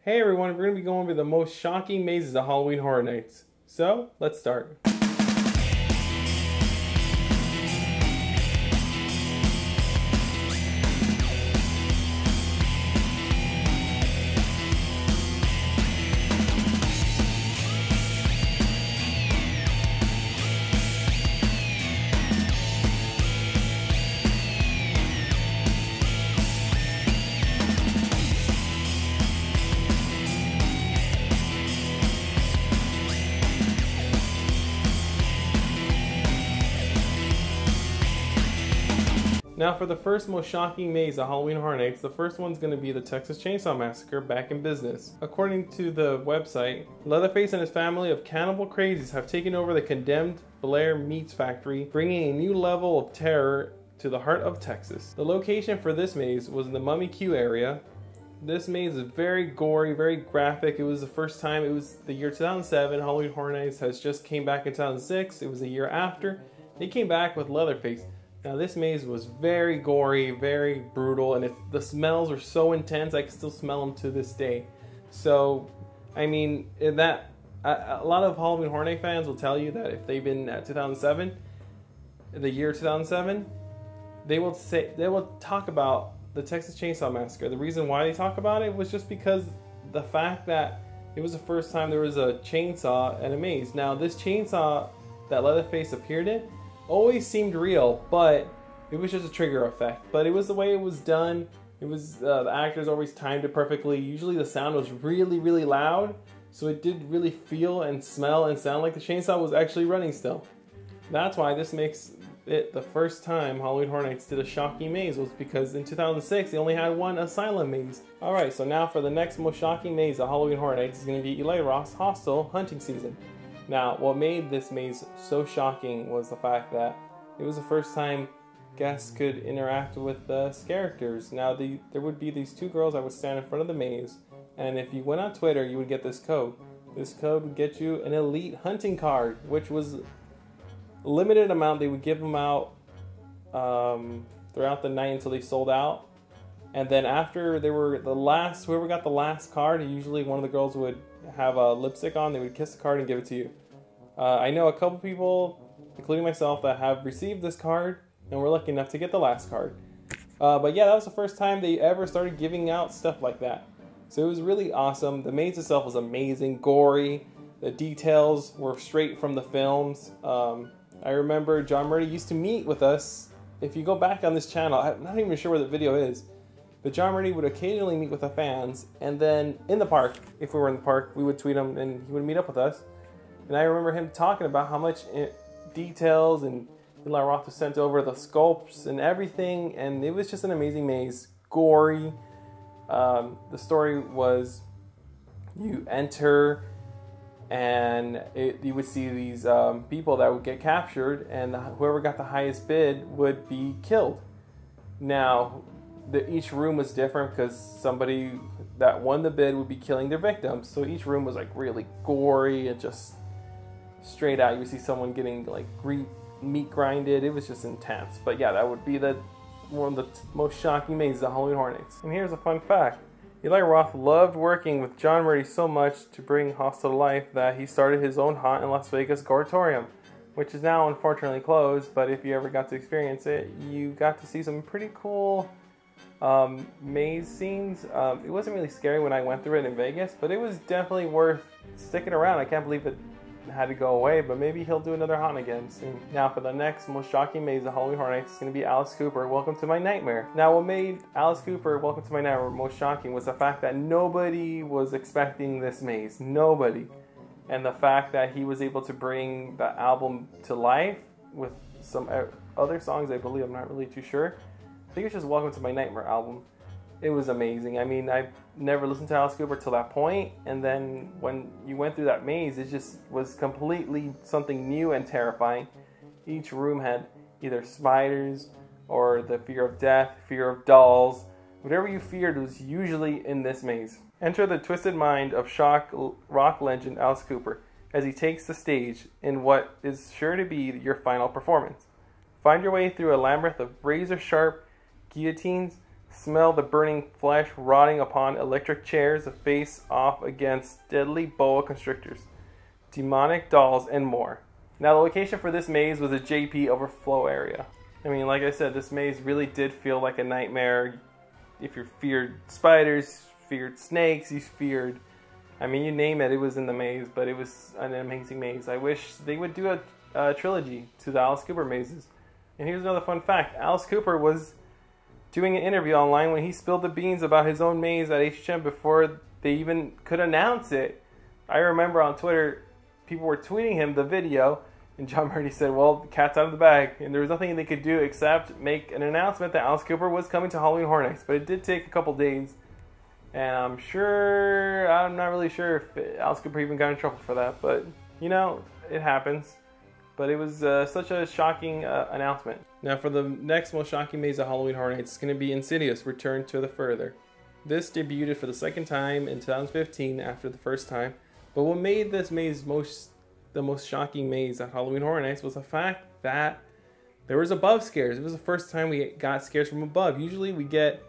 Hey everyone, we're going to be going over the most shocking mazes of Halloween Horror Nights. So, let's start. Now for the first most shocking maze of Halloween Horror Nights, the first one's going to be the Texas Chainsaw Massacre back in business. According to the website, Leatherface and his family of cannibal crazies have taken over the condemned Blair Meats Factory, bringing a new level of terror to the heart of Texas. The location for this maze was in the Mummy Q area. This maze is very gory, very graphic. It was the first time, it was the year 2007. Halloween Horror Nights has just came back in 2006. It was a year after. They came back with Leatherface. Now this maze was very gory, very brutal, and the smells were so intense I can still smell them to this day. So, I mean, a lot of Halloween Horror Night fans will tell you that if they've been at 2007, the year 2007, they will talk about the Texas Chainsaw Massacre. The reason why they talk about it was just because the fact that it was the first time there was a chainsaw at a maze. Now this chainsaw that Leatherface appeared in always seemed real, but it was just a trigger effect. But it was the way it was done. It was the actors always timed it perfectly. Usually the sound was really, really loud, so it did really feel and smell and sound like the chainsaw was actually running still. That's why this makes it the first time Halloween Horror Nights did a shocking maze, was because in 2006 they only had one asylum maze. Alright, so now for the next most shocking maze of Halloween Horror Nights is going to be Eli Roth's Hostel hunting season. Now, what made this maze so shocking was the fact that it was the first time guests could interact with the characters. Now, there would be these two girls that would stand in front of the maze, and if you went on Twitter, you would get this code. This code would get you an elite hunting card, which was a limited amount. They would give them out throughout the night until they sold out. And then after they were whoever got the last card, usually one of the girls would have a lipstick on, they would kiss the card and give it to you. I know a couple people, including myself, that have received this card and were lucky enough to get the last card. But yeah, that was the first time they ever started giving out stuff like that. So it was really awesome. The maze itself was amazing, gory. The details were straight from the films. I remember John Murray used to meet with us. If you go back on this channel, I'm not even sure where the video is, but John Murray would occasionally meet with the fans, and then in the park, if we were in the park, we would tweet him and he would meet up with us. And I remember him talking about how much details and Eli Roth was sent over, the sculpts and everything, and it was just an amazing maze. Gory. The story was you enter and you would see these people that would get captured, and whoever got the highest bid would be killed. Now, each room was different because somebody that won the bid would be killing their victims. So each room was like really gory and just straight out. You would see someone getting like meat grinded. It was just intense. But yeah, that would be one of the most shocking mazes of Halloween Horror Nights. And here's a fun fact. Eli Roth loved working with John Murray so much to bring Hostel to life that he started his own haunt in Las Vegas Goratorium, which is now unfortunately closed. But if you ever got to experience it, you got to see some pretty cool maze scenes. It wasn't really scary when I went through it in Vegas, but it was definitely worth sticking around. I can't believe it had to go away, but maybe he'll do another haunt again soon. Now for the next most shocking maze of Halloween Horror Nights, it's going to be Alice Cooper, Welcome to My Nightmare. Now what made Alice Cooper, Welcome to My Nightmare most shocking was the fact that nobody was expecting this maze. Nobody. And the fact that he was able to bring the album to life with some other songs, I believe. I'm not really too sure. I think it's just Welcome to My Nightmare album. It was amazing. I mean, I've never listened to Alice Cooper till that point, and then when you went through that maze, it just was completely something new and terrifying. Each room had either spiders or the fear of death, fear of dolls. Whatever you feared was usually in this maze. Enter the twisted mind of shock rock legend Alice Cooper as he takes the stage in what is sure to be your final performance. Find your way through a labyrinth of razor-sharp guillotines, Smell the burning flesh rotting upon electric chairs, a face off against deadly boa constrictors, demonic dolls, and more. Now, the location for this maze was a JP overflow area. I mean, like I said, this maze really did feel like a nightmare. If you feared spiders, feared snakes, you feared... I mean, you name it, it was in the maze, but it was an amazing maze. I wish they would do a trilogy to the Alice Cooper mazes. And here's another fun fact. Alice Cooper was doing an interview online when he spilled the beans about his own maze at HHN before they even could announce it. I remember on Twitter, people were tweeting him the video, and John Murdy said, well, the cat's out of the bag, and there was nothing they could do except make an announcement that Alice Cooper was coming to Halloween Horror Nights. But it did take a couple days, and I'm not really sure if Alice Cooper even got in trouble for that, but, you know, it happens. But it was such a shocking announcement. Now for the next most shocking maze of Halloween Horror Nights, it's going to be Insidious: Return to the Further. This debuted for the second time in 2015 after the first time. But what made this maze the most shocking maze at Halloween Horror Nights was the fact that there was above scares. It was the first time we got scares from above. Usually we get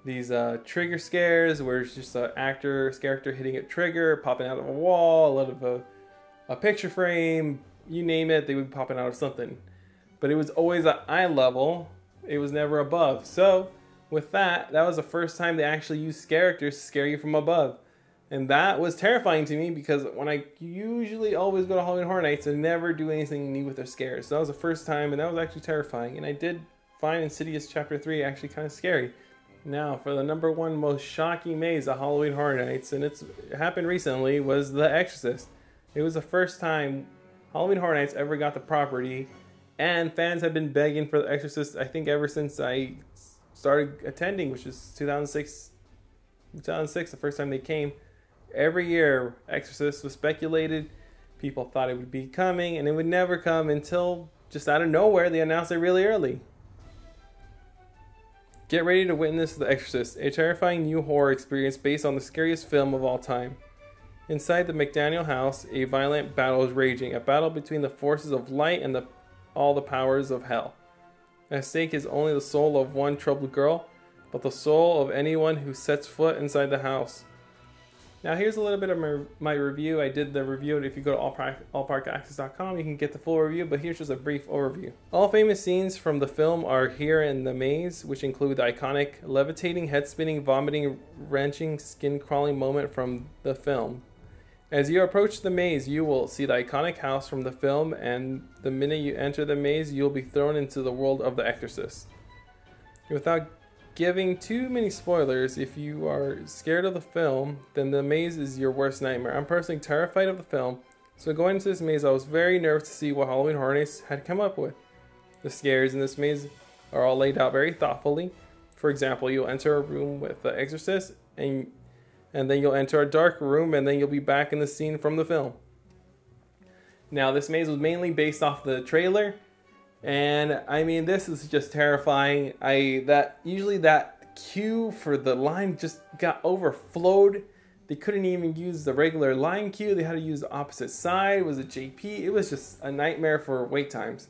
these trigger scares where it's just an character hitting a trigger, popping out of a wall, out of a picture frame, you name it, they would be popping out of something. But it was always at eye level. It was never above. So with that was the first time they actually used characters to scare you from above. And that was terrifying to me because when I usually always go to Halloween Horror Nights, I never do anything new with their scares. So that was the first time, and that was actually terrifying. And I did find Insidious Chapter 3 actually kind of scary. Now, for the number one most shocking maze at Halloween Horror Nights, and it happened recently, was The Exorcist. It was the first time Halloween Horror Nights ever got the property, and fans have been begging for The Exorcist, I think, ever since I started attending, which was 2006, the first time they came. Every year, Exorcist was speculated. People thought it would be coming, and it would never come until, just out of nowhere, they announced it really early. Get ready to witness The Exorcist, a terrifying new horror experience based on the scariest film of all time. Inside the McDaniel house, a violent battle is raging, a battle between the forces of light and all the powers of hell. At stake is only the soul of one troubled girl, but the soul of anyone who sets foot inside the house. Now here's a little bit of my review. I did the review, and if you go to allparkaccess.com, you can get the full review, but here's just a brief overview. All famous scenes from the film are here in the maze, which include the iconic levitating, head-spinning, vomiting, wrenching, skin-crawling moment from the film. As you approach the maze, you will see the iconic house from the film, and the minute you enter the maze, you'll be thrown into the world of The Exorcist. Without giving too many spoilers, if you are scared of the film, then the maze is your worst nightmare. I'm personally terrified of the film, so going into this maze, I was very nervous to see what Halloween Horror Nights had come up with. The scares in this maze are all laid out very thoughtfully. For example, you'll enter a room with The Exorcist, and then you'll enter a dark room, and then you'll be back in the scene from the film. Now, this maze was mainly based off the trailer, and I mean, this is just terrifying. Usually that queue for the line just got overflowed. They couldn't even use the regular line queue. They had to use the opposite side. It was a JP. It was just a nightmare for wait times.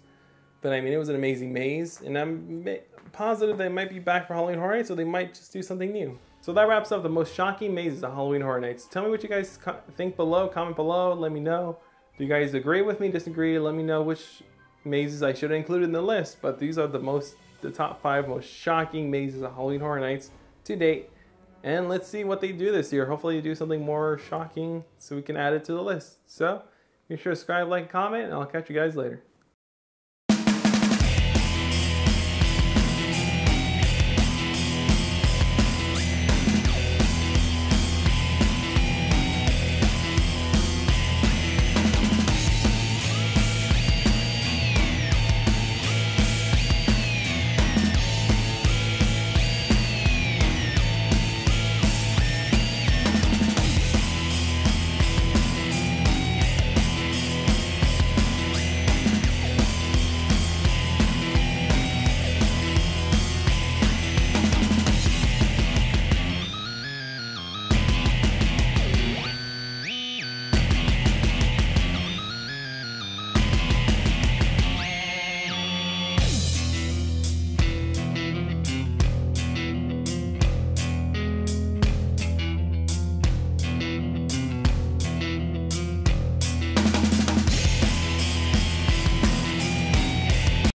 But I mean, it was an amazing maze, and I'm positive they might be back for Halloween Horror Nights, so they might just do something new. So that wraps up the most shocking mazes of Halloween Horror Nights. Tell me what you guys think below. Comment below. Let me know. Do you guys agree with me? Disagree? Let me know which mazes I should have included in the list. But these are the top 5 most shocking mazes of Halloween Horror Nights to date. And let's see what they do this year. Hopefully they do something more shocking so we can add it to the list. So be sure to subscribe, like, comment, and I'll catch you guys later.